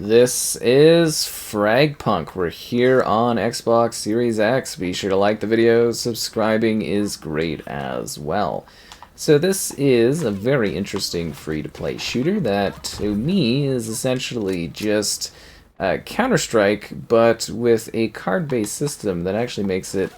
This is Fragpunk. We're here on Xbox Series X. Be sure to like the video. Subscribing is great as well. So this is a very interesting free-to-play shooter that, to me, is essentially just Counter-Strike, but with a card-based system that actually makes it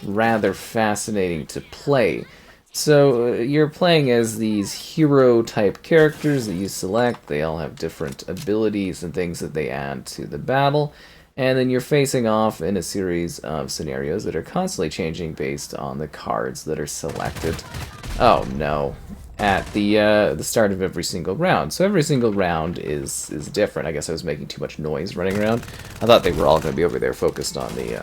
rather fascinating to play. So you're playing as these hero-type characters that you select. They all have different abilities and things that they add to the battle. And then you're facing off in a series of scenarios that are constantly changing based on the cards that are selected. Oh no. At the start of every single round. So every single round is different. I guess I was making too much noise running around. I thought they were all going to be over there focused on the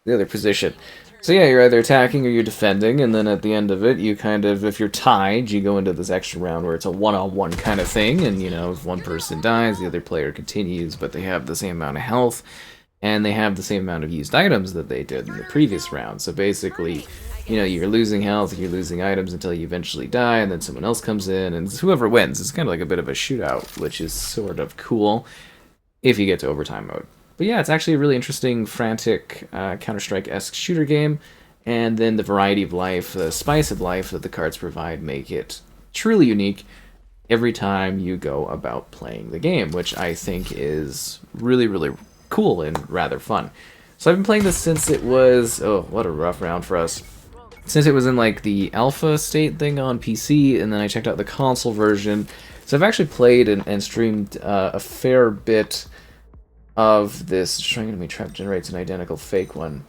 other position. So yeah, you're either attacking or you're defending, and then at the end of it, you kind of, if you're tied, you go into this extra round where it's a one-on-one kind of thing, and you know, if one person dies, the other player continues, but they have the same amount of health, and they have the same amount of used items that they did in the previous round. So basically, you know, you're losing health, you're losing items until you eventually die, and then someone else comes in, and it's whoever wins. It's kind of like a bit of a shootout, which is sort of cool if you get to overtime mode. But yeah, it's actually a really interesting, frantic Counter-Strike-esque shooter game, and then the variety of life, the spice of life that the cards provide make it truly unique every time you go about playing the game, which I think is really, really cool and rather fun. So I've been playing this since it was, oh, what a rough round for us. Since it was in like the alpha state thing on PC, and then I checked out the console version. So I've actually played and streamed a fair bit of this. Trying to be trap generates an identical fake one.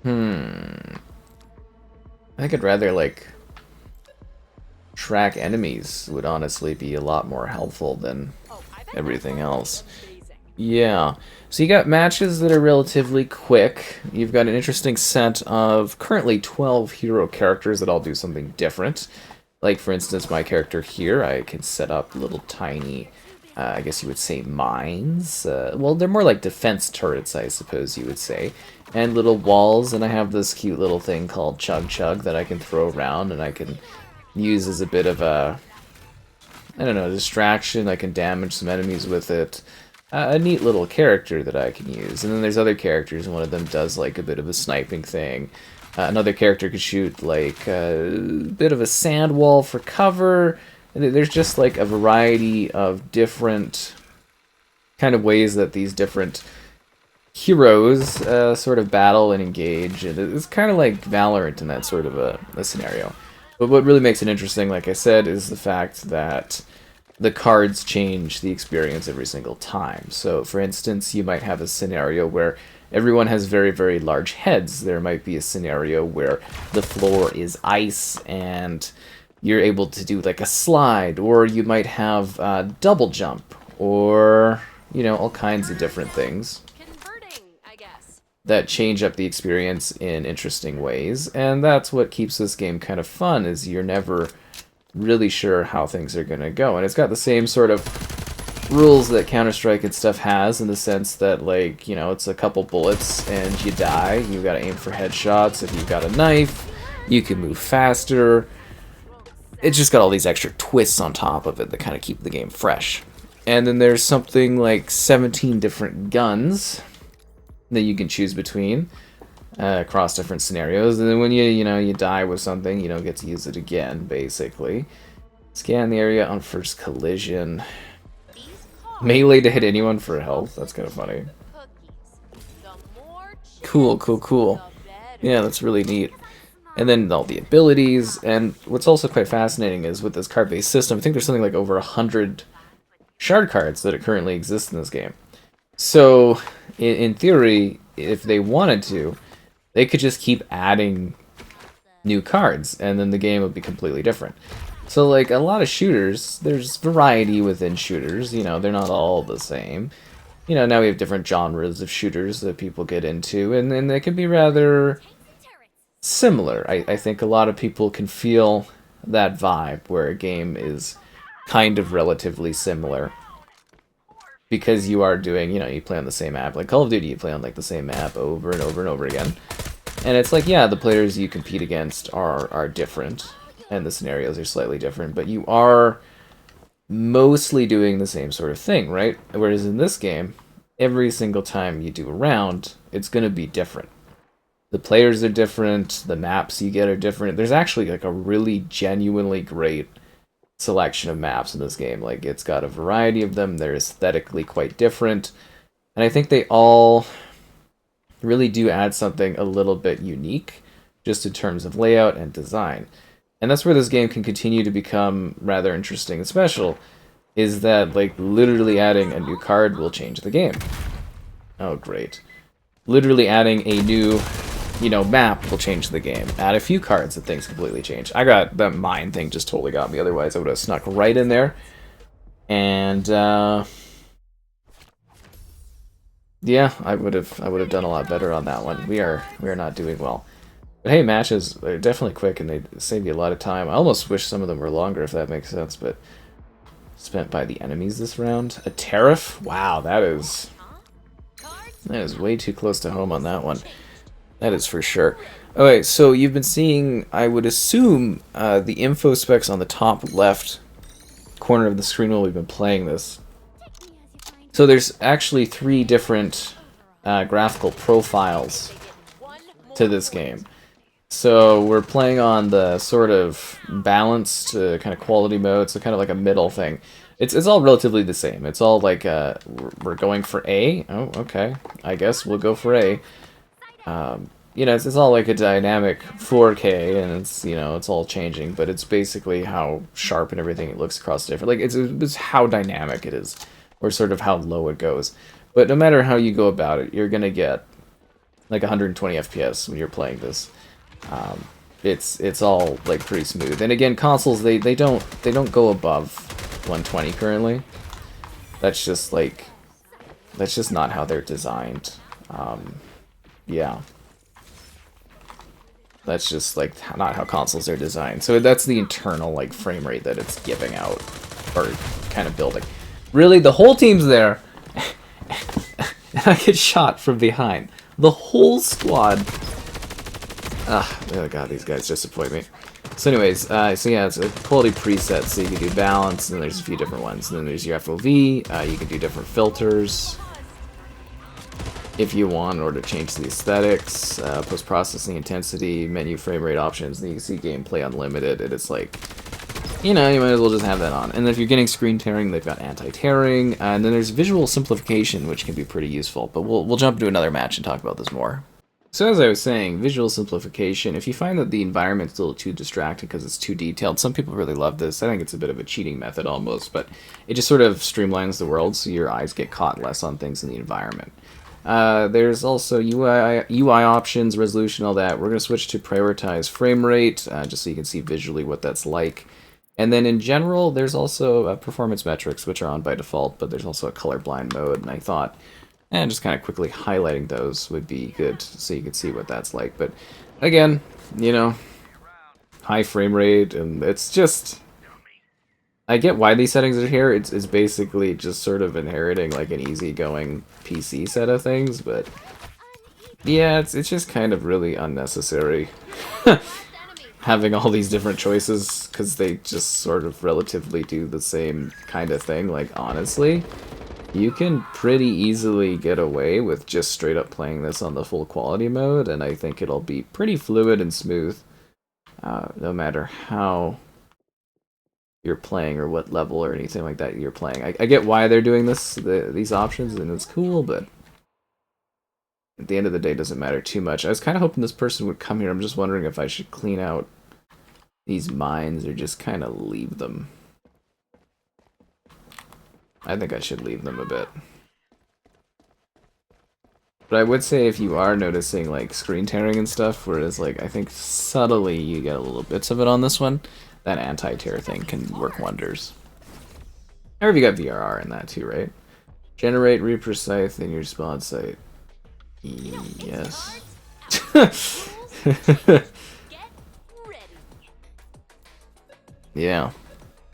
I think I'd rather like track enemies would honestly be a lot more helpful than everything else. Yeah. So you got matches that are relatively quick. You've got an interesting set of currently 12 hero characters that all do something different. Like for instance, my character here, I can set up little tiny I guess you would say mines. Well, they're more like defense turrets, I suppose you would say. And little walls, and I have this cute little thing called Chug Chug that I can throw around, and I can use as a bit of a, I don't know, distraction. I can damage some enemies with it. A neat little character that I can use. And then there's other characters, and one of them does like a bit of a sniping thing. Another character could shoot like a bit of a sand wall for cover. There's just like a variety of different kind of ways that these different heroes sort of battle and engage. And it's kind of like Valorant in that sort of a scenario. But what really makes it interesting, like I said, is the fact that the cards change the experience every single time. So, for instance, you might have a scenario where everyone has very, very large heads. There might be a scenario where the floor is ice and you're able to do like a slide, or you might have double jump, or, you know, all kinds of different things that change up the experience in interesting ways. And that's what keeps this game kind of fun, is you're never really sure how things are going to go. And it's got the same sort of rules that Counter-Strike and stuff has, in the sense that, like, you know, it's a couple bullets and you die. You've got to aim for headshots. If you've got a knife, you can move faster. It's just got all these extra twists on top of it that kind of keep the game fresh. And then there's something like 17 different guns that you can choose between across different scenarios. And then when you die with something, you don't get to use it again, basically. Scan the area on first collision. Melee to hit anyone for health. That's kind of funny. Cool, cool, cool. Yeah, that's really neat. And then all the abilities, and what's also quite fascinating is with this card-based system, I think there's something like over 100 shard cards that currently exist in this game. So, in theory, if they wanted to, they could just keep adding new cards, and then the game would be completely different. So, like, a lot of shooters, there's variety within shooters, you know, they're not all the same. You know, now we have different genres of shooters that people get into, and then they can be rather similar. I think a lot of people can feel that vibe where a game is kind of relatively similar, because you are doing, you know, you play on the same map. Like Call of Duty, you play on like the same map over and over and over again. And it's like, yeah, the players you compete against are different, and the scenarios are slightly different, but you are mostly doing the same sort of thing, right? Whereas in this game, every single time you do a round, it's going to be different. The players are different, the maps you get are different. There's actually like a really genuinely great selection of maps in this game. Like, it's got a variety of them, they're aesthetically quite different, and I think they all really do add something a little bit unique, just in terms of layout and design. And that's where this game can continue to become rather interesting and special, is that, like, literally adding a new card will change the game. Oh, great. Literally adding a new, map will change the game. Add a few cards and things completely change. I got that mine thing just totally got me, otherwise I would have snuck right in there. And, yeah, I would have done a lot better on that one. We are not doing well. But hey, matches are definitely quick and they save you a lot of time. I almost wish some of them were longer, if that makes sense, but spent by the enemies this round. A tariff? Wow, that is way too close to home on that one. That is for sure. Okay, so you've been seeing, I would assume, the info specs on the top left corner of the screen while we've been playing this. So there's actually 3 different graphical profiles to this game. So we're playing on the sort of balanced kind of quality mode, so kind of like a middle thing. It's all relatively the same. It's all like we're going for A. Oh, okay. I guess we'll go for A. It's all like a dynamic 4K, and it's all changing, but it's basically how sharp and everything it looks across different. Like it's how dynamic it is, or sort of how low it goes. But no matter how you go about it, you're gonna get like 120 FPS when you're playing this. It's all like pretty smooth. And again, consoles they don't go above 120 currently. That's just not how they're designed. Yeah. That's just like not how consoles are designed. So that's the internal like frame rate that it's giving out, or kind of building. Really, the whole team's there, and I get shot from behind. The whole squad. Oh god, these guys disappoint me. So anyways, so yeah, it's a quality preset, so you can do balance, and there's a few different ones. And then there's your FOV, you can do different filters if you want in order to change the aesthetics, post-processing intensity, menu frame rate options, and you can see gameplay unlimited, and it's like, you might as well just have that on. And then if you're getting screen tearing, they've got anti-tearing, and then there's visual simplification, which can be pretty useful, but we'll jump into another match and talk about this more. So as I was saying, visual simplification, if you find that the environment's a little too distracting because it's too detailed, some people really love this. I think it's a bit of a cheating method almost, but it just sort of streamlines the world so your eyes get caught less on things in the environment. There's also UI options, resolution, all that. We're going to switch to prioritize frame rate, just so you can see visually what that's like. And then in general, there's also performance metrics, which are on by default, but there's also a colorblind mode, and I thought, just kind of quickly highlighting those would be good so you can see what that's like. But again, high frame rate, and it's just, I get why these settings are here. It's basically just sort of inheriting like an easygoing PC set of things, but yeah, it's just kind of really unnecessary having all these different choices, because they just sort of relatively do the same kind of thing. Like, honestly, you can pretty easily get away with just straight up playing this on the full quality mode, and I think it'll be pretty fluid and smooth, no matter how you're playing or what level or anything like that you're playing. I get why they're doing these options, and it's cool, but at the end of the day, it doesn't matter too much. I was kind of hoping this person would come here. I'm just wondering if I should clean out these mines or just kind of leave them. I think I should leave them a bit. But I would say if you are noticing like screen tearing and stuff, whereas like I think subtly you get a little bits of it on this one, that anti-tear thing can work wonders. I heard you got VRR in that too, right? Generate reprecise in your spawn site. Yes. Yeah,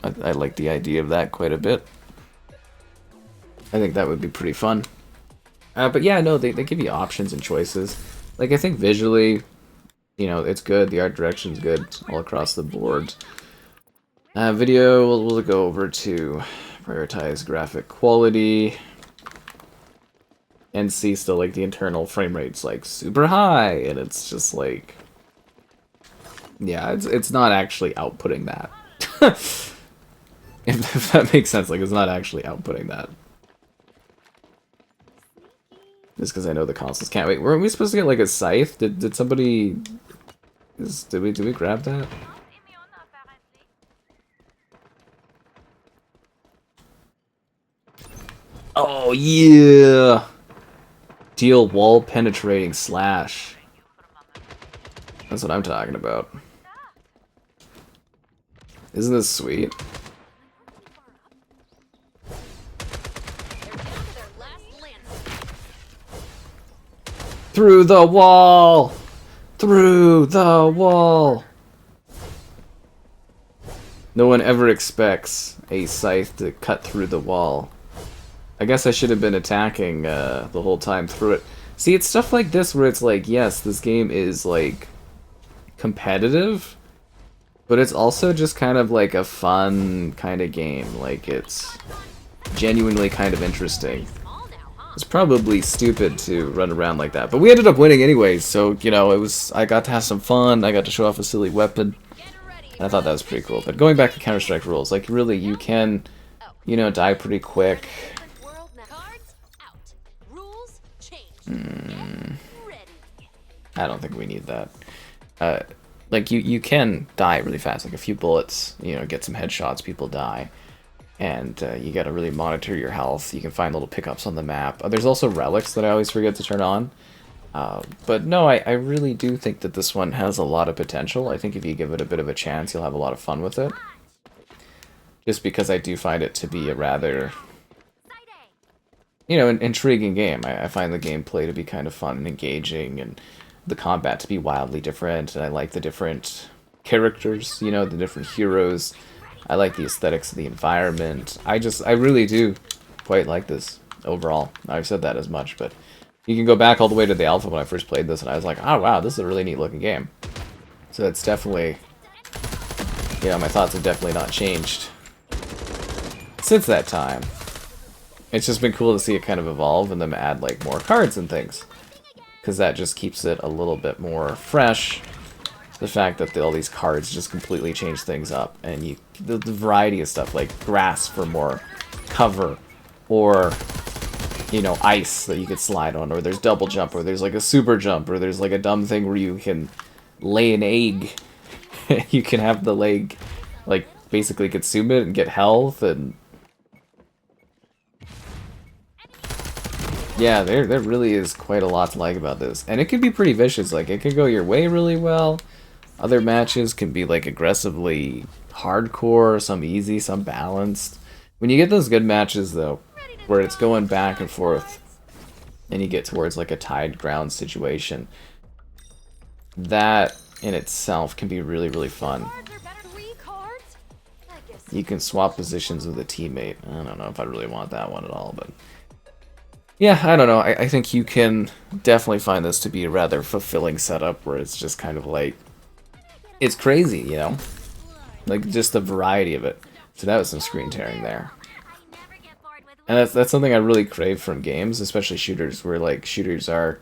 I like the idea of that quite a bit. I think that would be pretty fun. But yeah, no, they give you options and choices. Like, I think visually, it's good. The art direction's good all across the board. Video, we'll go over to prioritize graphic quality. And see still like the internal frame rate's like super high, and it's just like, yeah, it's not actually outputting that. If that makes sense, like it's not actually outputting that. Just because I know the consoles can't wait. Weren't we supposed to get like a scythe? Did somebody? Did we grab that? Oh yeah! Deal wall penetrating slash. That's what I'm talking about. Isn't this sweet? Through the wall! Through the wall! No one ever expects a scythe to cut through the wall. I guess I should have been attacking the whole time through it. See, it's stuff like this where it's like, yes, this game is like competitive, but it's also just kind of like a fun kind of game. Like, it's genuinely kind of interesting. It's probably stupid to run around like that, but we ended up winning anyways, so, you know, I got to have some fun, I got to show off a silly weapon, and I thought that was pretty cool. But going back to Counter-Strike rules, like, really, you can, you know, die pretty quick. I don't think we need that. Like, you can die really fast, like a few bullets, you know, get some headshots, people die. And you gotta really monitor your health. You can find little pickups on the map. There's also relics that I always forget to turn on. But no, I really do think that this one has a lot of potential. I think if you give it a bit of a chance, you'll have a lot of fun with it. Just because I do find it to be a rather, you know, an intriguing game. I find the gameplay to be kind of fun and engaging, and the combat to be wildly different, and I like the different characters, you know, the different heroes. I like the aesthetics of the environment. I really do quite like this overall. I've said that as much, but you can go back all the way to the alpha when I first played this, and I was like, oh wow, this is a really neat looking game. So it's definitely, you know, my thoughts have definitely not changed since that time. It's just been cool to see it kind of evolve and them add like more cards and things, because that just keeps it a little bit more fresh. The fact that all these cards just completely change things up, and the variety of stuff, like grass for more cover, or, you know, ice that you could slide on, or there's double jump, or there's like a super jump, or there's like a dumb thing where you can lay an egg. You can have the leg, like, basically consume it and get health, and yeah, there really is quite a lot to like about this. And it can be pretty vicious, like, it can go your way really well. Other matches can be, like, aggressively hardcore, some easy, some balanced. When you get those good matches, though, where it's going back and forth, and you get towards, like, a tied ground situation, that in itself can be really, really fun. You can swap positions with a teammate. I don't know if I really want that one at all, but yeah, I don't know. I think you can definitely find this to be a rather fulfilling setup where it's just kind of like, it's crazy, you know? Like, just the variety of it. So that was some screen tearing there. And that's something I really crave from games, especially shooters, where, like, shooters are,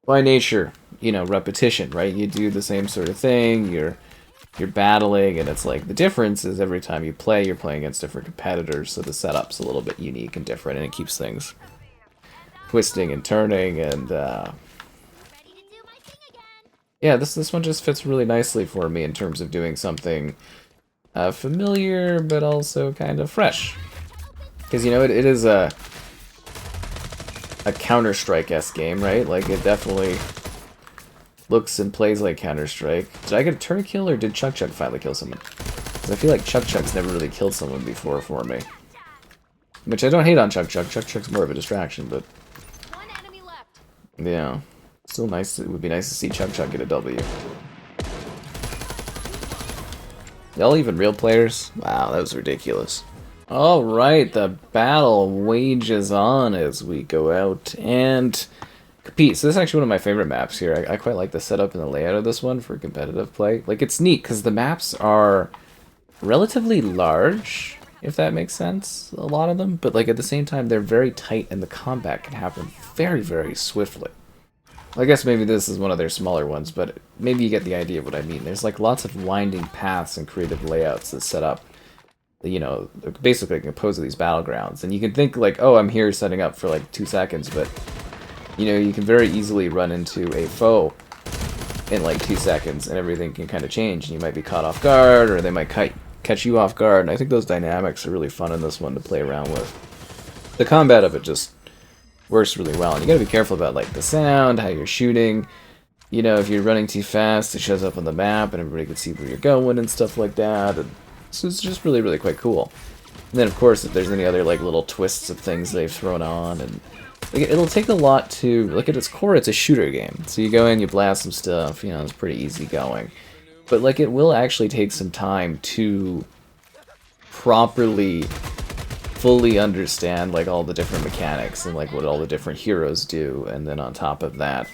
by nature, you know, repetition, right? You do the same sort of thing, you're battling, and it's like, the difference is every time you play, you're playing against different competitors, so the setup's a little bit unique and different, and it keeps things twisting and turning, and yeah, this one just fits really nicely for me in terms of doing something familiar, but also kind of fresh. Because, you know, it is a Counter-Strike-esque game, right? Like, it definitely looks and plays like Counter-Strike. Did I get a turret kill, or did Chuck Chuck finally kill someone? Because I feel like Chuck Chuck's never really killed someone before for me. Which I don't hate on Chuck Chuck. Chuck Chuck's more of a distraction, but yeah. Still nice. It would be nice to see Chuck Chuck get a W. Y'all even real players? Wow, that was ridiculous. Alright, the battle wages on as we go out and compete. So this is actually one of my favorite maps here. I quite like the setup and the layout of this one for competitive play. Like, it's neat because the maps are relatively large, if that makes sense, a lot of them, but like at the same time they're very tight and the combat can happen very, very swiftly. I guess maybe this is one of their smaller ones, but maybe you get the idea of what I mean. There's like lots of winding paths and creative layouts that set up, you know, basically compose of these battlegrounds. And you can think like, oh, I'm here setting up for like 2 seconds, but you know, you can very easily run into a foe in like 2 seconds and everything can kind of change. And you might be caught off guard, or they might catch you off guard. And I think those dynamics are really fun in this one to play around with. The combat of it just works really well, and you gotta be careful about like the sound, how you're shooting. You know, if you're running too fast, it shows up on the map and everybody can see where you're going and stuff like that. And so it's just really, really quite cool. And then of course, if there's any other like little twists of things they've thrown on, and like, it'll take a lot to, like, at its core, it's a shooter game. So you go in, you blast some stuff, you know, it's pretty easy going. But like, it will actually take some time to properly fully understand like all the different mechanics and like what all the different heroes do, and then on top of that,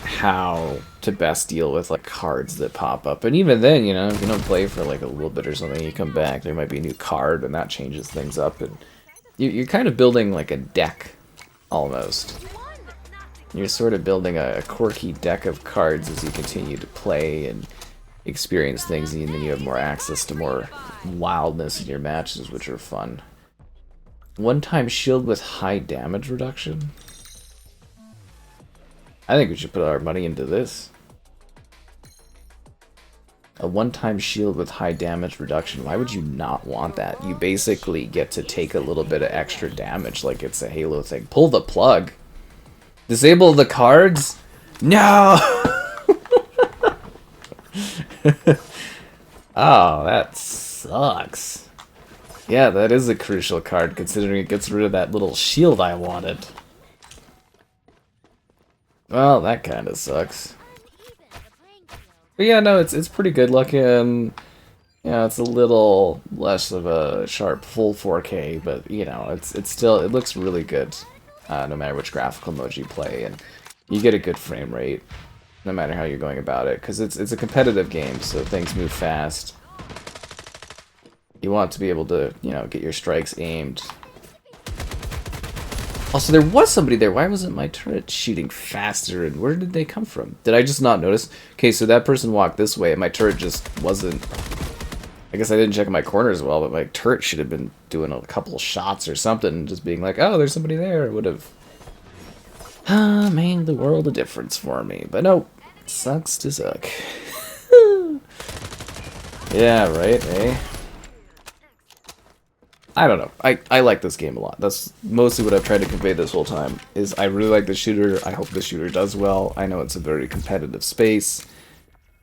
how to best deal with like cards that pop up. And even then, you know, if you don't play for like a little bit or something, you come back, there might be a new card and that changes things up, and you're kind of building like a deck almost. You're sort of building a quirky deck of cards as you continue to play and experience things, and then you have more access to more wildness in your matches, which are fun. One-time shield with high damage reduction? I think we should put our money into this. A one-time shield with high damage reduction. Why would you not want that? You basically get to take a little bit of extra damage like it's a Halo thing. Pull the plug. Disable the cards? No! Oh, that sucks. Yeah, that is a crucial card, considering it gets rid of that little shield I wanted. Well, that kind of sucks. But yeah, no, it's pretty good looking. Yeah, it's a little less of a sharp full 4K, but you know, it's still, it looks really good, no matter which graphical mode you play, and you get a good frame rate, no matter how you're going about it, because it's a competitive game, so things move fast. You want to be able to, you know, get your strikes aimed. Also, there was somebody there. Why wasn't my turret shooting faster, and where did they come from? Did I just not notice? Okay, so that person walked this way, and my turret just wasn't... I guess I didn't check my corner as well, but my turret should have been doing a couple shots or something, and just being like, oh, there's somebody there. It would have made the world a difference for me. But no, sucks to suck. Yeah, right, eh? I don't know. I like this game a lot. That's mostly what I've tried to convey this whole time, is I really like the shooter. I hope the shooter does well. I know it's a very competitive space.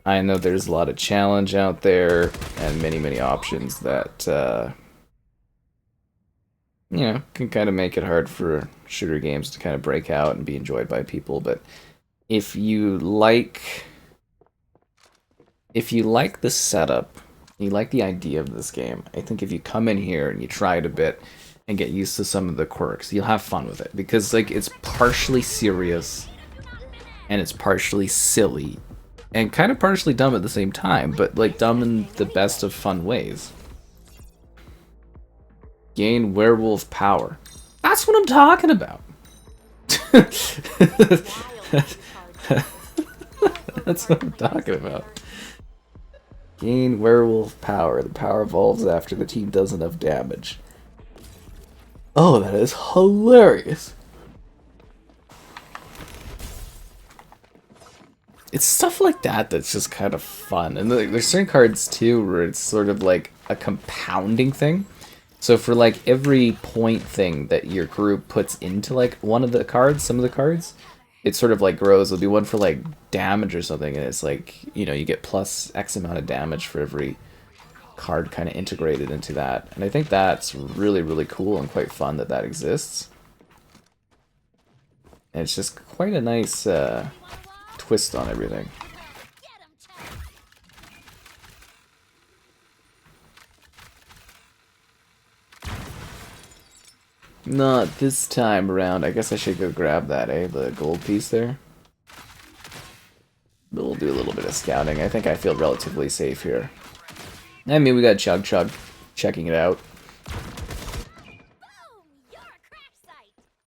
I know there's a lot of challenge out there, and many, many options that, you know, can kind of make it hard for shooter games to kind of break out and be enjoyed by people. But if you like the setup, you like the idea of this game, I think if you come in here and you try it a bit and get used to some of the quirks, you'll have fun with it. Because, like, it's partially serious and it's partially silly and kind of partially dumb at the same time, but, like, dumb in the best of fun ways. Gain werewolf power. That's what I'm talking about. That's what I'm talking about. Gain werewolf power. The power evolves after the team does enough damage. Oh, that is hilarious. It's stuff like that that's just kind of fun. And there's certain cards, too, where it's sort of like a compounding thing. So for, like, every point thing that your group puts into, like, one of the cards, some of the cards, it sort of, like, grows. There'll be one for, like, damage or something, and it's like, you know, you get plus X amount of damage for every card kind of integrated into that. And I think that's really, really cool and quite fun that that exists. And it's just quite a nice twist on everything. Not this time around. I guess I should go grab that, eh? The gold piece there. But we'll do a little bit of scouting. I think I feel relatively safe here. I mean, we got Chug Chug checking it out.